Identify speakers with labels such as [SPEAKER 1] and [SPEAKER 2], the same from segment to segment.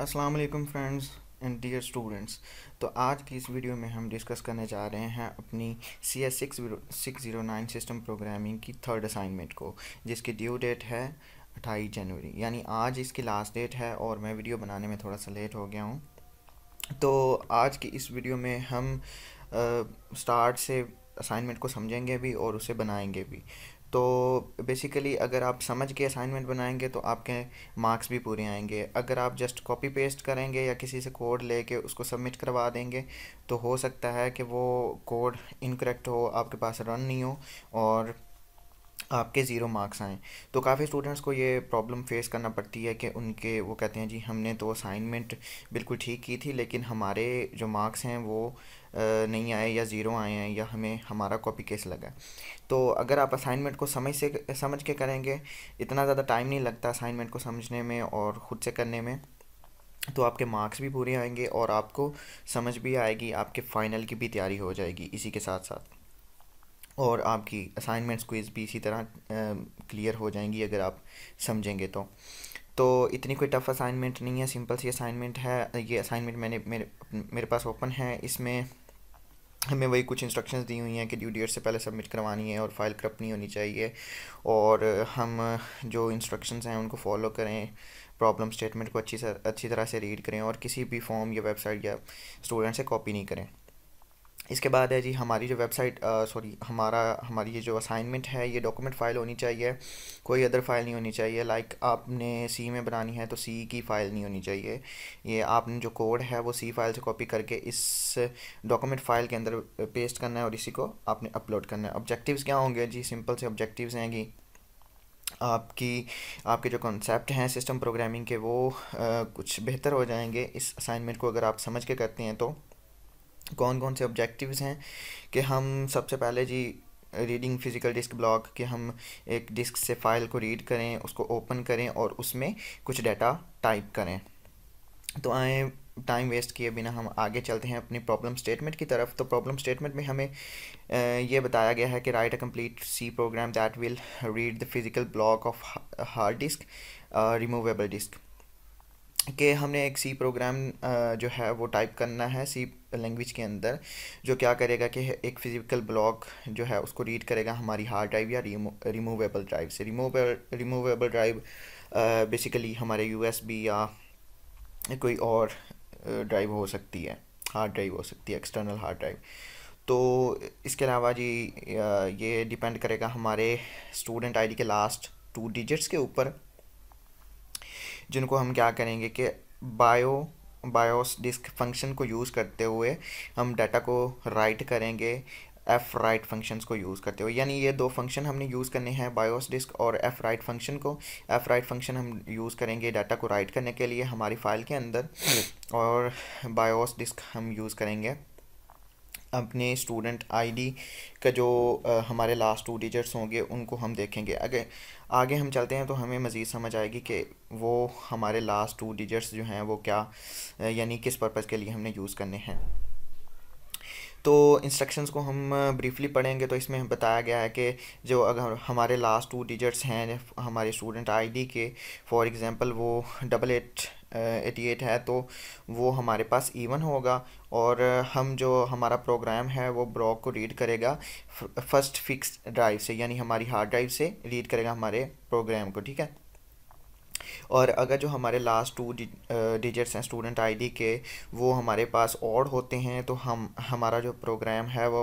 [SPEAKER 1] अस्सलाम वालेकुम friends and dear students. तो आज की इस वीडियो में हम डिस्कस करने जा रहे हैं अपनी CS609 सिस्टम प्रोग्रामिंग की थर्ड असाइनमेंट को, जिसकी ड्यू डेट है 28 जनवरी, यानी आज इसकी लास्ट डेट है। और मैं वीडियो बनाने में थोड़ा सा लेट हो गया हूँ। तो आज की इस वीडियो में हम स्टार्ट से असाइनमेंट को समझेंगे भी और उसे बनाएंगे भी। तो बेसिकली अगर आप समझ के असाइनमेंट बनाएंगे तो आपके मार्क्स भी पूरे आएंगे। अगर आप जस्ट कॉपी पेस्ट करेंगे या किसी से कोड लेके उसको सबमिट करवा देंगे तो हो सकता है कि वो कोड इनकरेक्ट हो, आपके पास रन नहीं हो और आपके ज़ीरो मार्क्स आएँ। तो काफ़ी स्टूडेंट्स को ये प्रॉब्लम फेस करना पड़ती है कि उनके वो कहते हैं जी हमने तो असाइनमेंट बिल्कुल ठीक की थी लेकिन हमारे जो मार्क्स हैं वो नहीं आए या ज़ीरो आए हैं या हमें हमारा कॉपी केस लगा। तो अगर आप असाइनमेंट को समझ के करेंगे, इतना ज़्यादा टाइम नहीं लगता असाइनमेंट को समझने में और ख़ुद से करने में, तो आपके मार्क्स भी पूरे आएंगे और आपको समझ भी आएगी, आपके फ़ाइनल की भी तैयारी हो जाएगी इसी के साथ साथ। और आपकी असाइनमेंट्स क्विज़ भी इसी तरह क्लियर हो जाएंगी अगर आप समझेंगे तो इतनी कोई टफ़ असाइनमेंट नहीं है, सिंपल सी असाइनमेंट है। ये असाइनमेंट मैंने मेरे मेरे पास ओपन है। इसमें हमें वही कुछ इंस्ट्रक्शंस दी हुई हैं कि ड्यू डेट से पहले सबमिट करवानी है और फाइल करप्ट नहीं होनी चाहिए, और हम जो इंस्ट्रक्शंस हैं उनको फॉलो करें, प्रॉब्लम स्टेटमेंट को अच्छी तरह से रीड करें और किसी भी फॉर्म या वेबसाइट या स्टूडेंट से कॉपी नहीं करें। इसके बाद है जी हमारी जो वेबसाइट सॉरी हमारी ये जो असाइनमेंट है ये डॉक्यूमेंट फ़ाइल होनी चाहिए, कोई अदर फाइल नहीं होनी चाहिए। लाइक आपने सी में बनानी है तो सी की फ़ाइल नहीं होनी चाहिए। ये आपने जो कोड है वो सी फाइल से कॉपी करके इस डॉक्यूमेंट फ़ाइल के अंदर पेस्ट करना है और इसी को आपने अपलोड करना है। ऑब्जेक्टिव्स क्या होंगे जी? सिंपल से ऑब्जेक्टिव्स हैं कि आपके जो कॉन्सेप्ट हैं सिस्टम प्रोग्रामिंग के वो कुछ बेहतर हो जाएंगे इस असाइनमेंट को अगर आप समझ के करते हैं। तो कौन कौन से ऑब्जेक्टिव्स हैं कि हम सबसे पहले जी रीडिंग फिज़िकल डिस्क ब्लॉक, कि हम एक डिस्क से फ़ाइल को रीड करें, उसको ओपन करें और उसमें कुछ डाटा टाइप करें। तो आए टाइम वेस्ट किए बिना हम आगे चलते हैं अपनी प्रॉब्लम स्टेटमेंट की तरफ। तो प्रॉब्लम स्टेटमेंट में हमें ये बताया गया है कि write a complete C program that will read the physical block of hard disk removable disk, कि हमने एक सी प्रोग्राम जो है वो टाइप करना है सी लैंग्वेज के अंदर, जो क्या करेगा कि एक फ़िज़िकल ब्लॉक जो है उसको रीड करेगा हमारी हार्ड ड्राइव या रिमूवेबल ड्राइव से। रिमूवेबल ड्राइव बेसिकली हमारे यूएसबी या कोई और ड्राइव हो सकती है, हार्ड ड्राइव हो सकती है, एक्सटर्नल हार्ड ड्राइव। तो इसके अलावा जी ये डिपेंड करेगा हमारे स्टूडेंट आईडी के लास्ट 2 डिजिट्स के ऊपर, जिनको हम क्या करेंगे कि बायोस डिस्क फंक्शन को यूज़ करते हुए हम डाटा को राइट करेंगे एफ राइट फंक्शंस को यूज़ करते हुए। यानी ये दो फंक्शन हमने यूज़ करने हैं, बायोस डिस्क और एफ राइट फंक्शन को। एफ राइट फंक्शन हम यूज़ करेंगे डाटा को राइट करने के लिए हमारी फ़ाइल के अंदर, और बायोस डिस्क हम यूज़ करेंगे अपने स्टूडेंट आईडी का जो हमारे लास्ट 2 डिजिट्स होंगे उनको हम देखेंगे। अगर आगे हम चलते हैं तो हमें मज़ीद समझ आएगी कि वो हमारे लास्ट 2 डिजिट्स जो हैं वो क्या यानी किस पर्पज़ के लिए हमने यूज़ करने हैं। तो इंस्ट्रक्शंस को हम ब्रीफली पढ़ेंगे तो इसमें बताया गया है कि जो अगर हमारे लास्ट 2 डिजिट्स हैं हमारे स्टूडेंट आईडी के, फॉर एग्ज़ाम्पल वो 8888 है, तो वो हमारे पास इवन होगा और हम जो हमारा प्रोग्राम है वो ब्लॉक को रीड करेगा फर्स्ट फिक्स ड्राइव से, यानी हमारी हार्ड ड्राइव से रीड करेगा हमारे प्रोग्राम को, ठीक है। और अगर जो हमारे लास्ट 2 डिजिट्स हैं स्टूडेंट आईडी के वो हमारे पास ऑड होते हैं तो हमारा जो प्रोग्राम है वो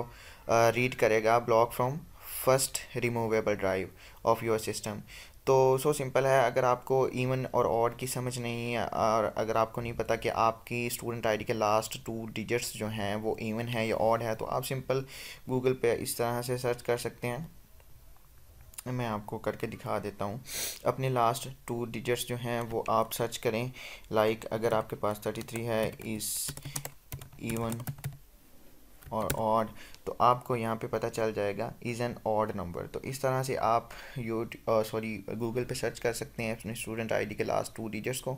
[SPEAKER 1] रीड करेगा block from first removable drive of your system. तो सो सिंपल है। अगर आपको इवन और ऑड की समझ नहीं है और अगर आपको नहीं पता कि आपकी स्टूडेंट आईडी के लास्ट 2 डिजिट्स जो हैं वो इवन है या ऑड है, तो आप सिंपल गूगल पे इस तरह से सर्च कर सकते हैं। मैं आपको करके दिखा देता हूँ। अपने लास्ट 2 डिजिट्स जो हैं वो आप सर्च करें। लाइक अगर आपके पास 33 है इस इवन और ऑड, तो आपको यहाँ पे पता चल जाएगा इज़ एन ऑड नंबर। तो इस तरह से आप गूगल पे सर्च कर सकते हैं अपने स्टूडेंट आईडी के लास्ट 2 डिजिट्स को।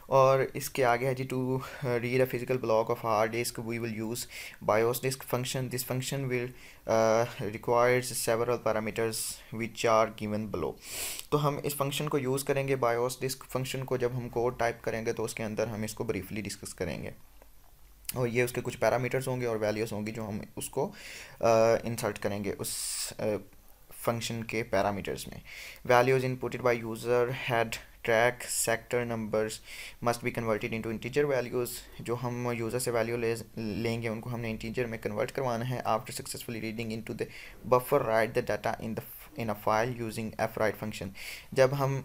[SPEAKER 1] और इसके आगे है जी, to read a physical block of hard disk we will use BIOS disk function. This function will requires several parameters which are given below. तो हम इस फंक्शन को यूज़ करेंगे, बायोस डिस्क फंक्शन को। जब हम कोड टाइप करेंगे तो उसके अंदर हम इसको ब्रीफली डिस्कस करेंगे, और ये उसके कुछ पैरामीटर्स होंगे और वैल्यूज़ होंगी जो हम उसको इंसर्ट करेंगे उस फंक्शन के पैरामीटर्स में। Values inputted by user head track sector numbers must be converted into integer values. जो हम यूज़र से वैल्यू लेंगे उनको हमने इंटीजर में कन्वर्ट करवाना है। After successfully reading into the buffer right the data in a file using fwrite function. जब हम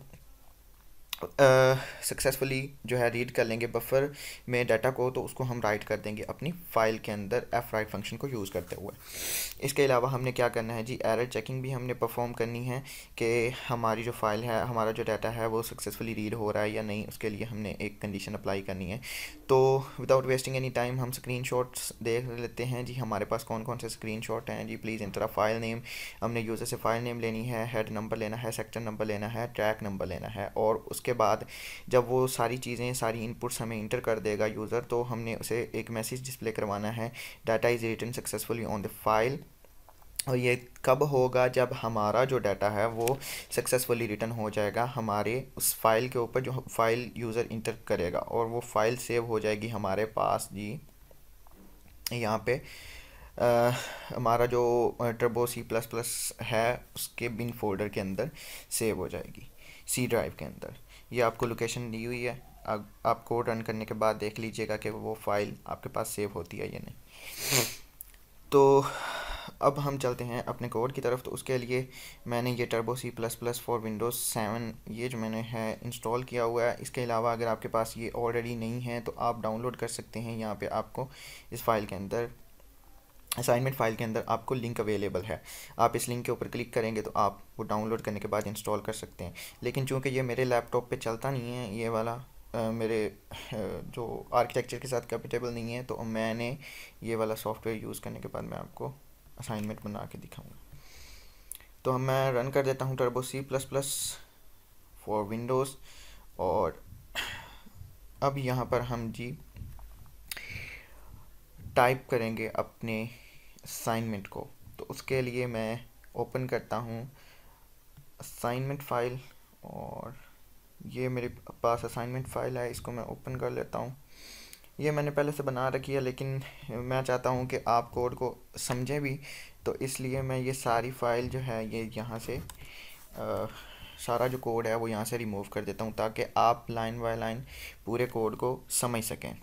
[SPEAKER 1] सक्सेसफुली जो है रीड कर लेंगे बफर में डाटा को, तो उसको हम राइट कर देंगे अपनी फ़ाइल के अंदर fwrite फंक्शन को यूज़ करते हुए। इसके अलावा हमने क्या करना है जी, एरर चेकिंग भी हमने परफॉर्म करनी है कि हमारी जो फ़ाइल है, हमारा जो डाटा है वो सक्सेसफुली रीड हो रहा है या नहीं। उसके लिए हमने एक कंडीशन अप्लाई करनी है। तो विदाउट वेस्टिंग एनी टाइम हम स्क्रीनशॉट्स देख लेते हैं जी, हमारे पास कौन कौन से स्क्रीनशॉट हैं जी। प्लीज़ इंटर फाइल नेम, हमने यूज़र से फ़ाइल नेम लेनी है, हेड नंबर लेना है, सेक्टर नंबर लेना है, ट्रैक नंबर लेना है। और उसके बाद जब वो सारी चीज़ें, सारी इनपुट्स हमें इंटर कर देगा यूज़र, तो हमने उसे एक मैसेज डिस्प्ले करवाना है, data is written successfully on the file. और ये कब होगा, जब हमारा जो डाटा है वो सक्सेसफुली रिटर्न हो जाएगा हमारे उस फाइल के ऊपर जो फाइल यूज़र इंटर करेगा, और वो फाइल सेव हो जाएगी हमारे पास जी। यहाँ पे हमारा जो टर्बो C++ है उसके बिन फोल्डर के अंदर सेव हो जाएगी, सी ड्राइव के अंदर। ये आपको लोकेशन दी हुई है, आप कोड रन करने के बाद देख लीजिएगा कि वो फाइल आपके पास सेव होती है या नहीं। तो अब हम चलते हैं अपने कोड की तरफ। तो उसके लिए मैंने ये टर्बो C++ फॉर विंडोज़ 7 ये जो मैंने है इंस्टॉल किया हुआ है। इसके अलावा अगर आपके पास ये ऑलरेडी नहीं है तो आप डाउनलोड कर सकते हैं। यहाँ पे आपको इस फाइल के अंदर, असाइनमेंट फ़ाइल के अंदर आपको लिंक अवेलेबल है। आप इस लिंक के ऊपर क्लिक करेंगे तो आप वो डाउनलोड करने के बाद इंस्टॉल कर सकते हैं। लेकिन चूंकि ये मेरे लैपटॉप पे चलता नहीं है, ये वाला मेरे जो आर्किटेक्चर के साथ कंपेटेबल नहीं है, तो मैंने ये वाला सॉफ्टवेयर यूज़ करने के बाद मैं आपको असाइनमेंट बना के दिखाऊंगा। तो मैं रन कर देता हूँ टर्बो C++ फॉर विंडोज़। और अब यहाँ पर हम जी टाइप करेंगे अपने असाइनमेंट को। तो उसके लिए मैं ओपन करता हूँ असाइनमेंट फ़ाइल, और ये मेरे पास असाइनमेंट फ़ाइल है, इसको मैं ओपन कर लेता हूँ। ये मैंने पहले से बना रखी है, लेकिन मैं चाहता हूँ कि आप कोड को समझें भी, तो इसलिए मैं ये सारी फ़ाइल जो है ये यहाँ से सारा जो कोड है वो यहाँ से रिमूव कर देता हूँ, ताकि आप लाइन बाय लाइन पूरे कोड को समझ सकें।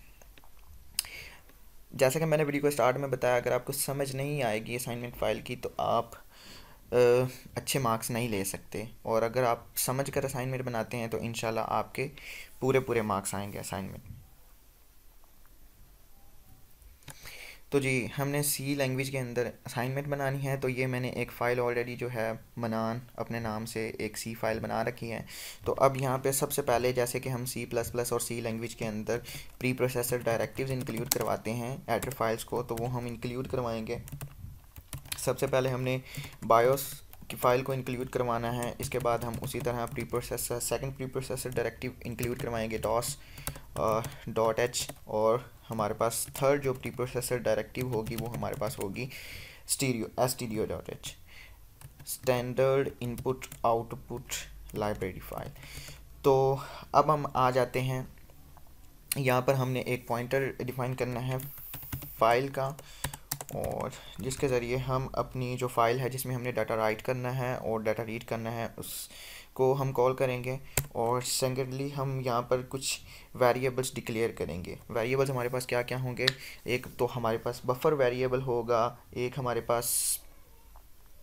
[SPEAKER 1] जैसा कि मैंने वीडियो को स्टार्ट में बताया, अगर आपको समझ नहीं आएगी असाइनमेंट फ़ाइल की तो आप अच्छे मार्क्स नहीं ले सकते। और अगर आप समझ कर असाइनमेंट बनाते हैं तो इंशाल्लाह आपके पूरे पूरे मार्क्स आएंगे असाइनमेंट। तो जी हमने सी लैंग्वेज के अंदर असाइनमेंट बनानी है। तो ये मैंने एक फ़ाइल ऑलरेडी जो है मनान अपने नाम से एक सी फाइल बना रखी है। तो अब यहाँ पे सबसे पहले, जैसे कि हम C++ और सी लैंग्वेज के अंदर प्री प्रोसेसर डायरेक्टिव्स इंक्लूड करवाते हैं एडर फाइल्स को, तो वो हम इंक्लूड करवाएंगे। सबसे पहले हमने बायोस की फ़ाइल को इंक्लूड करवाना है। इसके बाद हम उसी तरह pre processor, second pre processor directive include करवाएंगे DOS.h। और हमारे पास थर्ड जो प्री प्रोसेसर डायरेक्टिव होगी वो हमारे पास होगी stdio.h, standard input output library file. तो अब हम आ जाते हैं, यहाँ पर हमने एक पॉइंटर डिफाइन करना है फ़ाइल का, और जिसके ज़रिए हम अपनी जो फ़ाइल है जिसमें हमने डाटा राइट करना है और डाटा रीड करना है उसको हम कॉल करेंगे। और सेकेंडली हम यहाँ पर कुछ वेरिएबल्स डिक्लेयर करेंगे। वेरिएबल्स हमारे पास क्या क्या होंगे, एक तो हमारे पास बफर वेरिएबल होगा, एक हमारे पास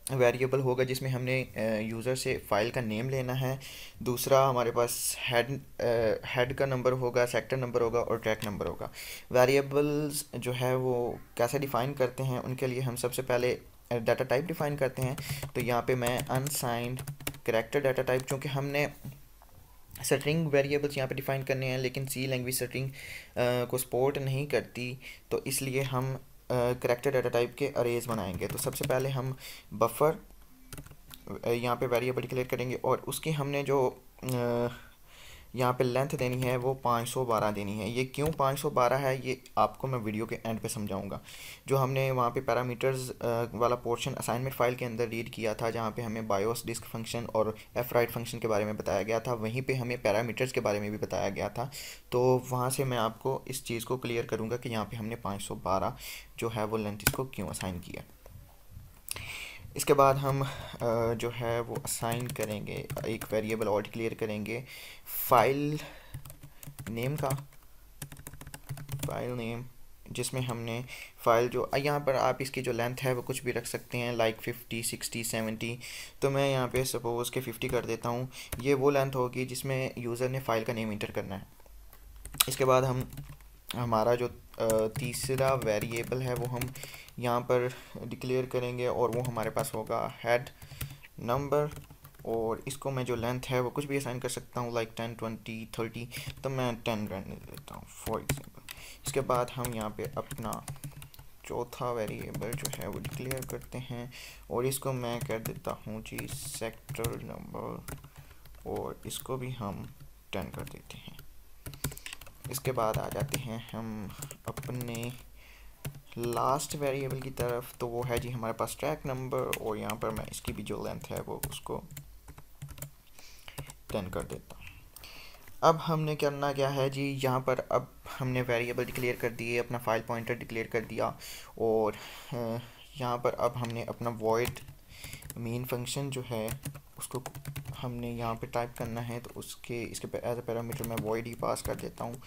[SPEAKER 1] वेरिएबल होगा जिसमें हमने यूज़र से फ़ाइल का नेम लेना है, दूसरा हमारे पास हेड का नंबर होगा, सेक्टर नंबर होगा और ट्रैक नंबर होगा। वेरिएबल्स जो है वो कैसे डिफ़ाइन करते हैं, उनके लिए हम सबसे पहले डाटा टाइप डिफ़ाइन करते हैं। तो यहाँ पे मैं अनसाइंड कैरेक्टर डाटा टाइप, चूँकि हमने स्ट्रिंग वेरिएबल्स यहाँ पे डिफ़ाइन करने हैं, लेकिन सी लैंग्वेज स्ट्रिंग को सपोर्ट नहीं करती, तो इसलिए हम कैरेक्टर डाटा टाइप के अरेज बनाएंगे। तो सबसे पहले हम बफर यहाँ पे वेरिएबल डिक्लेयर करेंगे, और उसकी हमने जो यहाँ पे लेंथ देनी है वो 512 देनी है। ये क्यों 512 है ये आपको मैं वीडियो के एंड पे समझाऊंगा। जो हमने वहाँ पे पैरामीटर्स वाला पोर्शन असाइनमेंट फ़ाइल के अंदर रीड किया था, जहाँ पे हमें बायोस डिस्क फंक्शन और एफ राइट फंक्शन के बारे में बताया गया था, वहीं पे हमें पैरामीटर्स के बारे में भी बताया गया था। तो वहाँ से मैं आपको इस चीज़ को क्लियर करूँगा कि यहाँ पर हमने 512 जो है वो लेंथ इसको क्यों असाइन किया। इसके बाद हम जो है वो असाइन करेंगे एक वेरिएबल और डिक्लेयर करेंगे फाइल नेम का, फाइल नेम, जिसमें हमने फ़ाइल जो यहाँ पर आप इसकी जो लेंथ है वो कुछ भी रख सकते हैं, लाइक 50, 60, 70। तो मैं यहाँ पे सपोज़ के 50 कर देता हूँ। ये वो लेंथ होगी जिसमें यूज़र ने फ़ाइल का नेम इंटर करना है। इसके बाद हम हमारा जो तीसरा वेरिएबल है वो हम यहाँ पर डिक्लेयर करेंगे और वो हमारे पास होगा हेड नंबर, और इसको मैं जो लेंथ है वो कुछ भी असाइन कर सकता हूँ, लाइक 10, 20, 30। तो मैं 10 रहने देता हूँ फॉर एग्जांपल। इसके बाद हम यहाँ पे अपना चौथा वेरिएबल जो है वो डिक्लेयर करते हैं और इसको मैं कर देता हूँ जी सेक्टर नंबर, और इसको भी हम 10 कर देते हैं। इसके बाद आ जाते हैं हम अपने लास्ट वेरिएबल की तरफ, तो वो है जी हमारे पास ट्रैक नंबर, और यहाँ पर मैं इसकी भी जो लेंथ है वो उसको 10 कर देता हूँ। अब हमने करना क्या है जी, यहाँ पर अब हमने वेरिएबल डिक्लेयर कर दिए, अपना फाइल पॉइंटर डिक्लेयर कर दिया, और यहाँ पर अब हमने अपना वॉइड मेन फंक्शन जो है उसको हमने यहाँ पे टाइप करना है। तो उसके इसके एज ए पैरामीटर मैं वॉइड ही पास कर देता हूँ,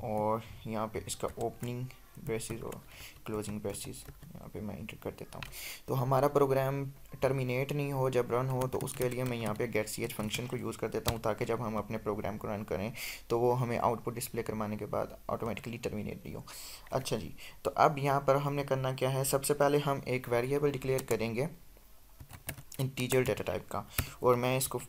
[SPEAKER 1] और यहाँ पे इसका ओपनिंग ब्रेसेस और क्लोजिंग ब्रेसेस यहाँ पे मैं इंटर कर देता हूँ। तो हमारा प्रोग्राम टर्मिनेट नहीं हो जब रन हो, तो उसके लिए मैं यहाँ पे गेट सी एच फंक्शन को यूज़ कर देता हूँ, ताकि जब हम अपने प्रोग्राम को रन करें तो वो हमें आउटपुट डिस्प्ले करवाने के बाद ऑटोमेटिकली टर्मिनेट नहीं हो। अच्छा जी, तो अब यहाँ पर हमने करना क्या है, सबसे पहले हम एक वेरिएबल डिक्लेयर करेंगे इंटीजर डेटा टाइप का, और मैं इसको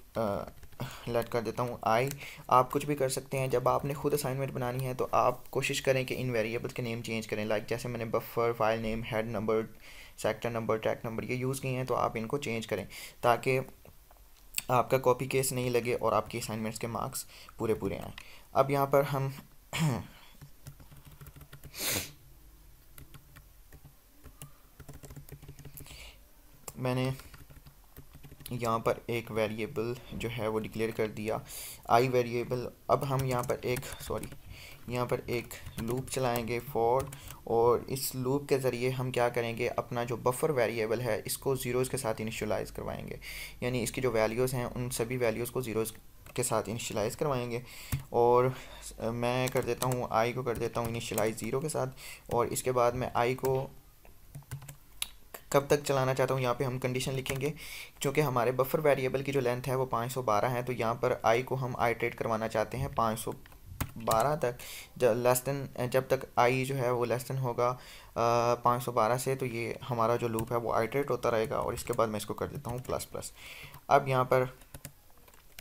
[SPEAKER 1] लेट कर देता हूँ आई। आप कुछ भी कर सकते हैं, जब आपने खुद असाइनमेंट बनानी है तो आप कोशिश करें कि इन वेरिएबल्स के नेम चेंज करें, लाइक जैसे मैंने buffer, file name, head number, sector number, track number ये यूज़ किए हैं, तो आप इनको चेंज करें ताकि आपका कॉपी केस नहीं लगे और आपके असाइनमेंट्स के मार्क्स पूरे पूरे आएँ। अब यहाँ पर हम मैंने यहाँ पर एक वेरिएबल जो है वो डिक्लेयर कर दिया आई वेरिएबल। अब हम यहाँ पर एक लूप चलाएंगे फॉर, और इस लूप के ज़रिए हम क्या करेंगे, अपना जो बफर वेरिएबल है इसको ज़ीरोज़ के साथ इनिशियलाइज़ करवाएंगे, यानी इसकी जो वैल्यूज़ हैं उन सभी वैल्यूज़ को ज़ीरोज़ के साथ इनिशियलाइज़ करवाएंगे। और मैं कर देता हूँ आई को कर देता हूँ इनिशियलाइज़ 0 के साथ, और इसके बाद मैं आई को कब तक चलाना चाहता हूँ यहाँ पे हम कंडीशन लिखेंगे, क्योंकि हमारे बफर वेरिएबल की जो लेंथ है वो 512 है, तो यहाँ पर आई को हम आइटरेट करवाना चाहते हैं 512 तक। जब तक आई जो है वो लेस देन होगा 512 से, तो ये हमारा जो लूप है वो आइटरेट होता रहेगा। और इसके बाद मैं इसको कर देता हूँ प्लस प्लस। अब यहाँ पर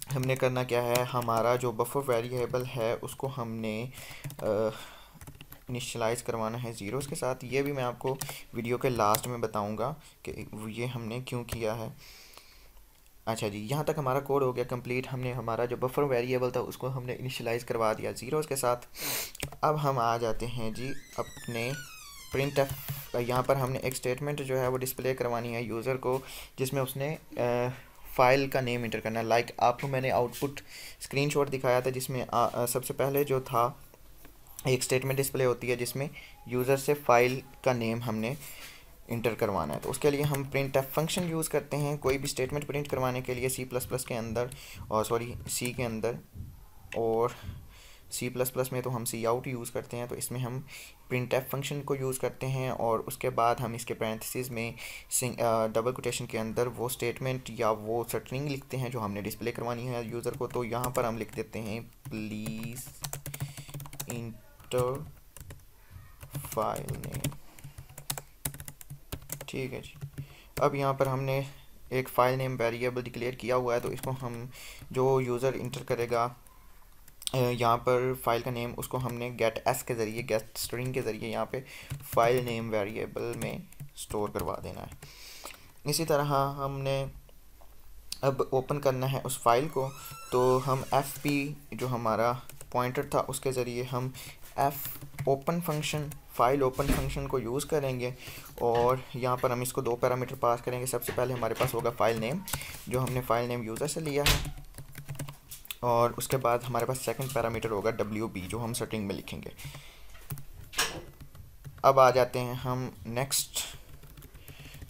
[SPEAKER 1] हमने करना क्या है, हमारा जो बफर वेरिएबल है उसको हमने इनिशियलाइज़ करवाना है ज़ीरोज़ के साथ। ये भी मैं आपको वीडियो के लास्ट में बताऊंगा कि ये हमने क्यों किया है। अच्छा जी, यहाँ तक हमारा कोड हो गया कंप्लीट। हमने हमारा जो बफर वेरिएबल था उसको हमने इनिशियलाइज़ करवा दिया ज़ीरोज़ के साथ। अब हम आ जाते हैं जी अपने प्रिंट एफ। यहाँ पर हमने एक स्टेटमेंट जो है वो डिस्प्ले करवानी है यूज़र को, जिसमें उसने फ़ाइल का नेम इंटर करना है। लाइक आपको मैंने आउटपुट स्क्रीनशॉट दिखाया था, जिसमें सबसे पहले जो था एक स्टेटमेंट डिस्प्ले होती है जिसमें यूज़र से फ़ाइल का नेम हमने इंटर करवाना है। तो उसके लिए हम प्रिंट एफ फंक्शन यूज़ करते हैं कोई भी स्टेटमेंट प्रिंट करवाने के लिए सी प्लस प्लस के अंदर, और सी के अंदर, और सी प्लस प्लस में तो हम सी आउट यूज़ करते हैं। तो इसमें हम प्रिंट एफ फंक्शन को यूज़ करते हैं, और उसके बाद हम इसके पैरेंथेसिस में डबल कोटेशन के अंदर वो स्टेटमेंट या वो स्ट्रिंग लिखते हैं जो हमने डिस्प्ले करवानी है यूज़र को। तो यहाँ पर हम लिख देते हैं प्लीज़ इंटर फाइल नेम। ठीक है जी। अब यहाँ पर हमने एक फ़ाइल नेम वेरिएबल डिक्लेयर किया हुआ है, तो इसको हम जो यूज़र इंटर करेगा यहाँ पर फाइल का नेम, उसको हमने गेट एस के ज़रिए, गेट स्ट्रिंग के ज़रिए यहाँ पे फाइल नेम वेरिएबल में स्टोर करवा देना है। इसी तरह हमने अब ओपन करना है उस फाइल को, तो हम एफ पी जो हमारा पॉइंटर था उसके ज़रिए हम F open function file open function को यूज़ करेंगे। और यहाँ पर हम इसको दो पैरामीटर पास करेंगे। सबसे पहले हमारे पास होगा फाइल नेम, जो हमने फाइल नेम यूज़र से लिया है, और उसके बाद हमारे पास सेकंड पैरामीटर होगा WB, जो हम स्ट्रिंग में लिखेंगे। अब आ जाते हैं हम नेक्स्ट।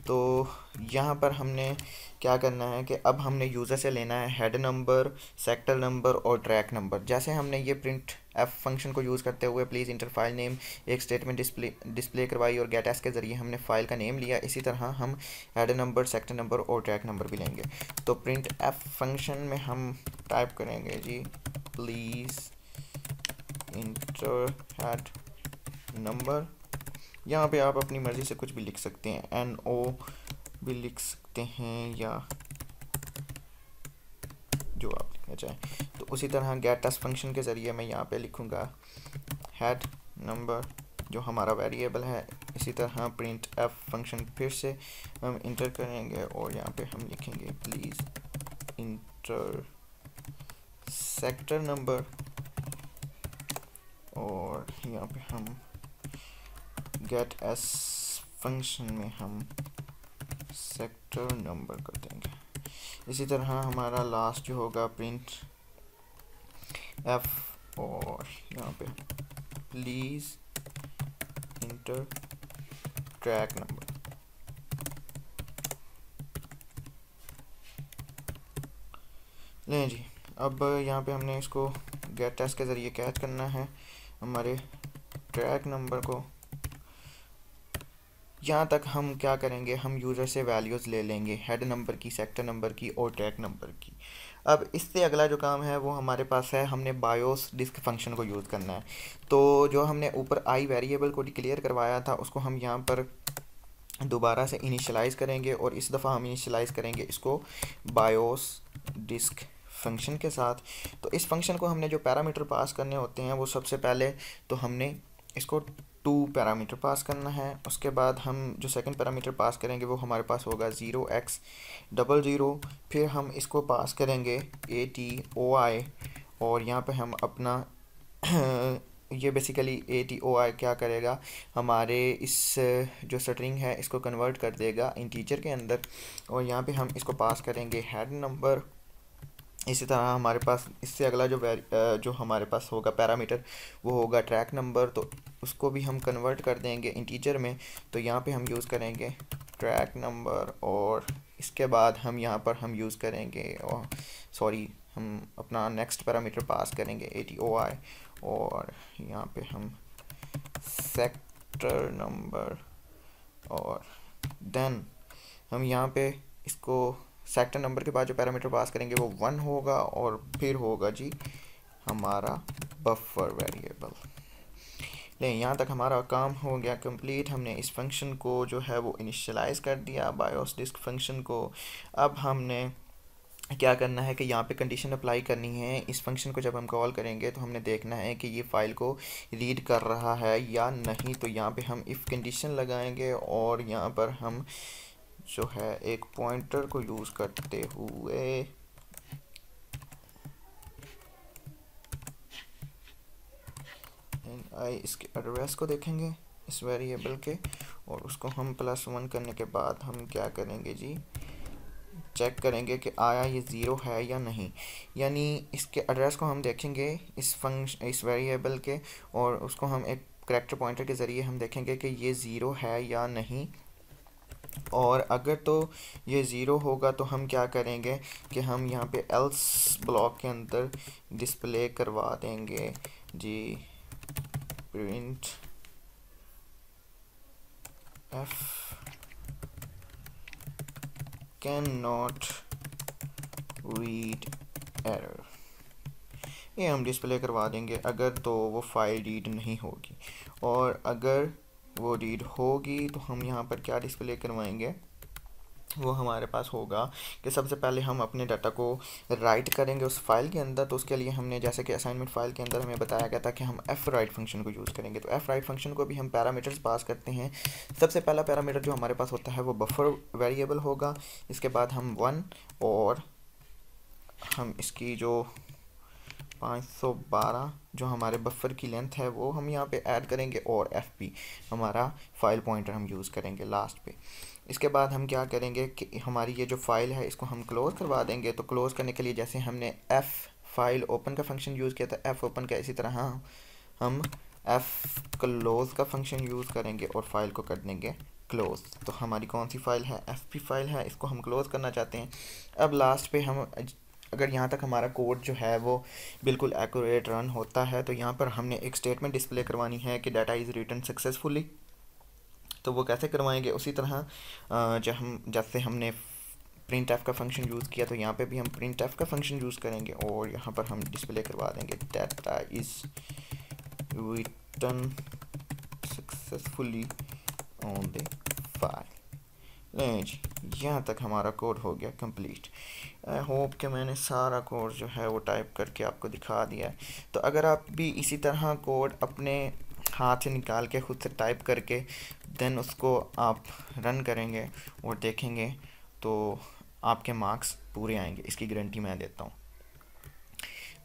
[SPEAKER 1] तो यहाँ पर हमने क्या करना है कि अब हमने यूज़र से लेना है हेड नंबर, सेक्टर नंबर और ट्रैक नंबर। जैसे हमने ये प्रिंट एफ फंक्शन को यूज़ करते हुए प्लीज़ इंटर फाइल नेम एक स्टेटमेंट डिस्प्ले करवाई और गेट एस के ज़रिए हमने फ़ाइल का नेम लिया, इसी तरह हम हेड नंबर, सेक्टर नंबर और ट्रैक नंबर भी लेंगे। तो प्रिंट एफ फंक्शन में हम टाइप करेंगे जी प्लीज़ इंटर हेड नंबर। यहाँ पे आप अपनी मर्ज़ी से कुछ भी लिख सकते हैं, NO भी लिख सकते हैं या जो आप लिखना चाहें। तो उसी तरह गेट एस फंक्शन के ज़रिए मैं यहाँ पे लिखूँगा हेड नंबर जो हमारा वेरिएबल है। इसी तरह प्रिंट एफ फंक्शन फिर से हम इंटर करेंगे और यहाँ पे हम लिखेंगे प्लीज़ इंटर सेक्टर नंबर, और यहाँ पे हम गेट एस फंक्शन में हम सेक्टर नंबर कर देंगे। इसी तरह हमारा लास्ट जो होगा प्रिंट एफ, और यहाँ पे प्लीज़ इंटर ट्रैक नंबर। लें जी, अब यहाँ पे हमने इसको गेट टेस्ट के ज़रिए कैच करना है हमारे ट्रैक नंबर को। यहाँ तक हम क्या करेंगे, हम यूज़र से वैल्यूज़ ले लेंगे हेड नंबर की, सेक्टर नंबर की और ट्रैक नंबर की। अब इससे अगला जो काम है वो हमारे पास है, हमने बायोस डिस्क फंक्शन को यूज़ करना है। तो जो हमने ऊपर आई वेरिएबल को डिक्लेयर करवाया था उसको हम यहाँ पर दोबारा से इनिशियलाइज़ करेंगे, और इस दफ़ा हम इनिशियलाइज़ करेंगे इसको बायोस डिस्क फंक्शन के साथ। तो इस फंक्शन को हमने जो पैरामीटर पास करने होते हैं वो सबसे पहले तो हमने इसको 2 पैरामीटर पास करना है। उसके बाद हम जो सेकंड पैरामीटर पास करेंगे वो हमारे पास होगा 0x00। फिर हम इसको पास करेंगे ATOI, और यहाँ पे हम अपना ये बेसिकली ATOI क्या करेगा, हमारे इस जो स्ट्रिंग है इसको कन्वर्ट कर देगा इंटीजर के अंदर, और यहाँ पे हम इसको पास करेंगे हेड नंबर। इसी तरह हमारे पास इससे अगला जो हमारे पास होगा पैरामीटर वो होगा ट्रैक नंबर, तो उसको भी हम कन्वर्ट कर देंगे इंटीजर में। तो यहाँ पे हम यूज़ करेंगे ट्रैक नंबर, और इसके बाद हम यहाँ पर हम यूज़ करेंगे हम अपना नेक्स्ट पैरामीटर पास करेंगे ATOI, और यहाँ पे हम सेक्टर नंबर, और देन हम यहाँ पे इसको सेक्टर नंबर के बाद जो पैरामीटर पास करेंगे वो 1 होगा, और फिर होगा जी हमारा बफर वेरिएबल। लेकिन यहाँ तक हमारा काम हो गया कंप्लीट। हमने इस फंक्शन को जो है वो इनिशियलाइज़ कर दिया, बायोस डिस्क फंक्शन को। अब हमने क्या करना है कि यहाँ पे कंडीशन अप्लाई करनी है। इस फंक्शन को जब हम कॉल करेंगे तो हमने देखना है कि ये फ़ाइल को रीड कर रहा है या नहीं। तो यहाँ पे हम इफ़ कंडीशन लगाएंगे, और यहाँ पर हम जो है एक पॉइंटर को यूज़ करते हुए इसके एड्रेस को देखेंगे इस वेरिएबल के, और उसको हम +1 करने के बाद हम क्या करेंगे जी, चेक करेंगे कि आया ये ज़ीरो है या नहीं। यानी इसके एड्रेस को हम देखेंगे इस वेरिएबल के, और उसको हम एक करैक्टर पॉइंटर के ज़रिए हम देखेंगे कि ये ज़ीरो है या नहीं। और अगर तो ये ज़ीरो होगा तो हम क्या करेंगे कि हम यहाँ पे एल्स ब्लॉक के अंदर डिस्प्ले करवा देंगे जी print F can not read error. ये हम डिस्प्ले करवा देंगे अगर तो वो फाइल रीड नहीं होगी, और अगर वो रीड होगी तो हम यहाँ पर क्या डिस्प्ले करवाएंगे, वो हमारे पास होगा कि सबसे पहले हम अपने डाटा को राइट करेंगे उस फाइल के अंदर। तो उसके लिए हमने जैसे कि असाइनमेंट फाइल के अंदर हमें बताया गया था कि हम एफ राइट फंक्शन को यूज़ करेंगे। तो एफ राइट फंक्शन को भी हम पैरामीटर्स पास करते हैं। सबसे पहला पैरामीटर जो हमारे पास होता है वो बफर वेरिएबल होगा। इसके बाद हम 1 और हम इसकी जो 512 जो हमारे बफर की लेंथ है वो हम यहाँ पे ऐड करेंगे, और fp हमारा फाइल पॉइंटर हम यूज़ करेंगे लास्ट पे। इसके बाद हम क्या करेंगे कि हमारी ये जो फाइल है इसको हम क्लोज़ करवा देंगे। तो क्लोज़ करने के लिए जैसे हमने f फाइल ओपन का फंक्शन यूज़ किया था f ओपन का, इसी तरह हम f क्लोज़ का फंक्शन यूज़ करेंगे और फाइल को कर देंगे क्लोज़। तो हमारी कौन सी फाइल है, fp फाइल है, इसको हम क्लोज़ करना चाहते हैं। अब लास्ट पे हम अगर यहाँ तक हमारा कोड जो है वो बिल्कुल एक्यूरेट रन होता है तो यहाँ पर हमने एक स्टेटमेंट डिस्प्ले करवानी है कि डाटा इज़ रिटन सक्सेसफुली। तो वो कैसे करवाएंगे, उसी तरह जैसे हमने प्रिंट एफ का फंक्शन यूज़ किया तो यहाँ पे भी हम प्रिंट एफ का फंक्शन यूज़ करेंगे और यहाँ पर हम डिस्प्ले करवा देंगे data is written successfully on the file. नहीं जी, यहाँ तक हमारा कोड हो गया कंप्लीट। आई होप कि मैंने सारा कोड जो है वो टाइप करके आपको दिखा दिया है। तो अगर आप भी इसी तरह कोड अपने हाथ से निकाल के खुद से टाइप करके देन उसको आप रन करेंगे और देखेंगे तो आपके मार्क्स पूरे आएंगे, इसकी गारंटी मैं देता हूँ।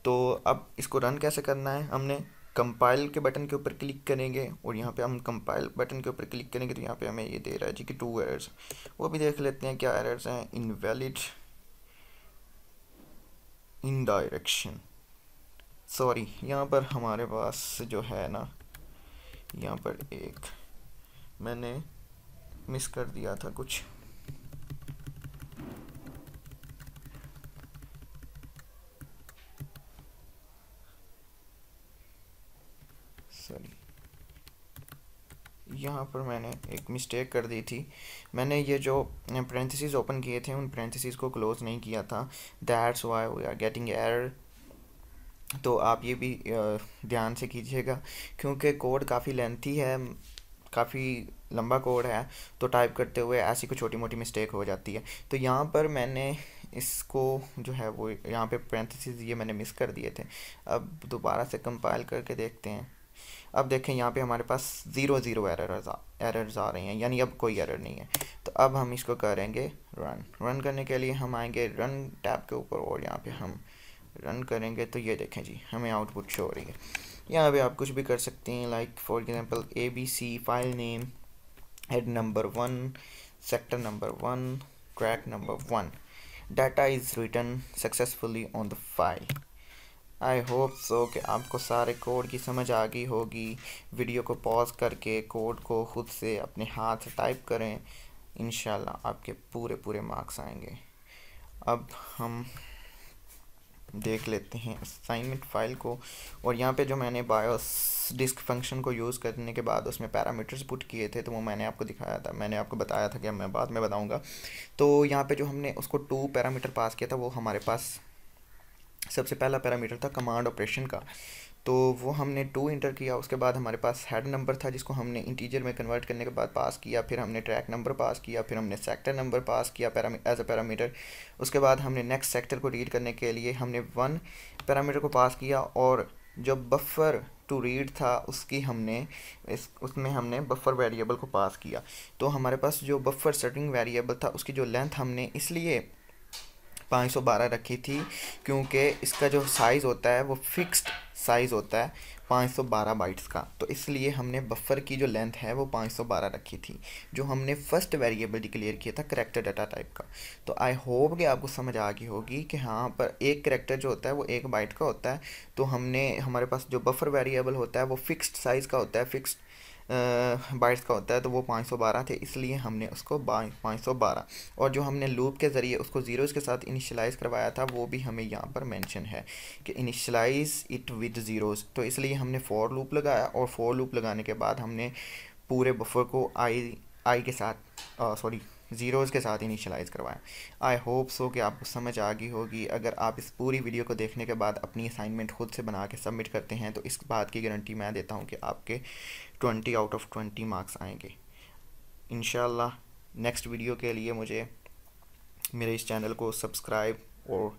[SPEAKER 1] तो अब इसको रन कैसे करना है, हमने कंपाइल के बटन के ऊपर क्लिक करेंगे और यहाँ पे हम कंपाइल बटन के ऊपर क्लिक करेंगे तो यहाँ पे हमें ये दे रहा है जी कि 2 एरर्स, वो भी देख लेते हैं क्या एरर्स हैं। इनवैलिड इन डायरेक्शन, सॉरी यहाँ पर हमारे पास जो है ना, यहाँ पर एक मैंने मिस कर दिया था कुछ, सॉरी यहाँ पर मैंने एक मिस्टेक कर दी थी। मैंने ये जो पैरेंथेसिस ओपन किए थे उन पैरेंथेसिस को क्लोज नहीं किया था, that's why we are getting error. तो आप ये भी ध्यान से कीजिएगा क्योंकि कोड काफ़ी लेंथी है, काफ़ी लंबा कोड है, तो टाइप करते हुए ऐसी कोई छोटी मोटी मिस्टेक हो जाती है। तो यहाँ पर मैंने इसको जो है वो यहाँ पे पैरेंथेसिस ये मैंने मिस कर दिए थे। अब दोबारा से कंपाइल करके देखते हैं। अब देखें यहाँ पे हमारे पास 0 एरर्स आ रही हैं, यानी अब कोई एरर नहीं है। तो अब हम इसको करेंगे रन करने के लिए हम आएंगे रन टैब के ऊपर और यहाँ पे हम रन करेंगे तो ये देखें जी हमें आउटपुट शो हो रही है। यहाँ पे आप कुछ भी कर सकते हैं, like for example ABC file name, head number 1, sector number 1, track number 1, data is written successfully on the file. I hope so कि आपको सारे कोड की समझ आ गई होगी। वीडियो को पॉज करके कोड को खुद से अपने हाथ से टाइप करें, इंशाल्लाह आपके पूरे मार्क्स आएंगे। अब हम देख लेते हैं असाइनमेंट फाइल को, और यहाँ पे जो मैंने बायोस डिस्क फंक्शन को यूज़ करने के बाद उसमें पैरामीटर्स पुट किए थे तो वो मैंने आपको दिखाया था, मैंने आपको बताया था कि मैं बाद में बताऊँगा। तो यहाँ पे जो हमने उसको 2 पैरामीटर पास किया था, वो हमारे पास सबसे पहला पैरामीटर था कमांड ऑपरेशन का, तो वो हमने 2 इंटर किया। उसके बाद हमारे पास हेड नंबर था जिसको हमने इंटीजर में कन्वर्ट करने के बाद पास किया, फिर हमने ट्रैक नंबर पास किया, फिर हमने सेक्टर नंबर पास किया एज अ पैरामीटर। उसके बाद हमने नेक्स्ट सेक्टर को रीड करने के लिए हमने 1 पैरामीटर को पास किया, और जो बफर टू रीड था उसकी हमने उसमें हमने बफर वेरिएबल को पास किया। तो हमारे पास जो बफर सेटिंग वेरिएबल था उसकी जो लेंथ हमने इसलिए 512 रखी थी क्योंकि इसका जो साइज़ होता है वो फिक्स्ड साइज़ होता है 512 बाइट्स का, तो इसलिए हमने बफर की जो लेंथ है वो 512 रखी थी, जो हमने फर्स्ट वेरिएबल डिक्लेयर किया था करेक्टर डाटा टाइप का। तो आई होप कि आपको समझ आ गई होगी कि हाँ पर एक करेक्टर जो होता है वो 1 बाइट का होता है। तो हमने हमारे पास जो बफर वेरिएबल होता है वो फिक्स्ड साइज़ का होता है, फिक्स्ड बाइट्स का होता है, तो वो 512 थे, इसलिए हमने उसको 512। और जो हमने लूप के ज़रिए उसको ज़ीरोज़ के साथ इनिशियलाइज़ करवाया था वो भी हमें यहाँ पर मेंशन है कि इनिशियलाइज़ इट विद ज़ीरोज़, तो इसलिए हमने फॉर लूप लगाया, और फॉर लूप लगाने के बाद हमने पूरे बफर को आई के साथ सॉरी ज़ीरोज़ के साथ इनिशियलाइज़ करवाएं। आई होप सो कि आपको समझ आ गई होगी। अगर आप इस पूरी वीडियो को देखने के बाद अपनी असाइनमेंट खुद से बना के सबमिट करते हैं तो इस बात की गारंटी मैं देता हूं कि आपके 20 आउट ऑफ 20 मार्क्स आएंगे इंशाल्लाह। नेक्स्ट वीडियो के लिए मुझे मेरे इस चैनल को सब्सक्राइब और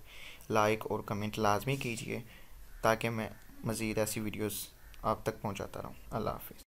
[SPEAKER 1] लाइक और कमेंट लाजमी कीजिए ताकि मैं मज़ीद ऐसी वीडियोस आप तक पहुंचाता रहूं। अल्लाह हाफिज़।